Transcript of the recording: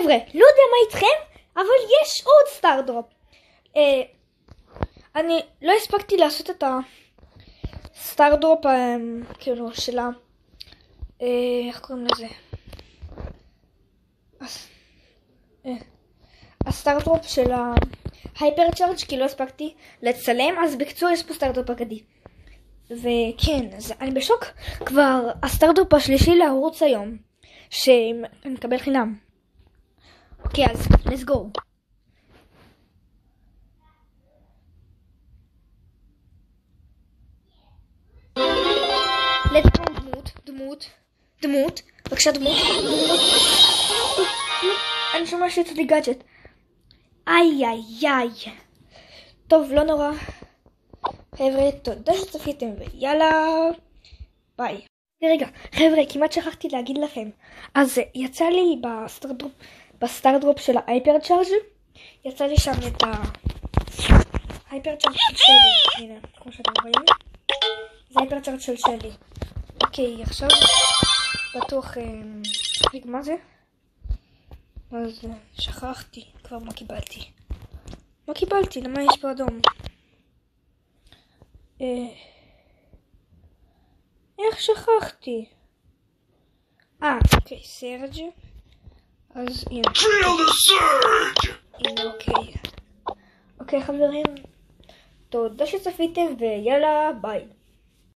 חבר'ה, לא יודע מה איתכם, אבל יש עוד סטארדרופ. אני לא הספקתי לעשות את הסטארדרופ כאילו של איך קוראים לזה? הסטארדרופ של ההייפר צ'ארג' כי לא הספקתי לצלם, אז בקצור יש פה סטארדרופ אגדי. וכן, אז אני בשוק, כבר הסטארדרופ השלישי לערוץ היום, שאני מקבל חינם. אוקיי, אז let's go. let's go, דמות, בבקשה דמות. אני שומע שיצאתי גאדג'ט. איי. טוב, לא נורא. חבר'ה, תודה שצפיתם ויאללה, ביי. רגע, חבר'ה, כמעט שכחתי להגיד לכם. אז יצא לי בסטארדרופ של ההייפר צ'ארג', יצא לי שם את ההייפר צ'ארג' של שלי. הנה, כמו שאתם רואים. זה ההייפר צ'ארג' של שלי. אוקיי, עכשיו בטוח, רגע, מה זה? אז שכחתי כבר מה קיבלתי. למה יש פה אדום? איך שכחתי? אוקיי, סרג'. אז הנה. הנה, אוקיי. אוקיי חברים, תודה שצפיתם ויאללה ביי.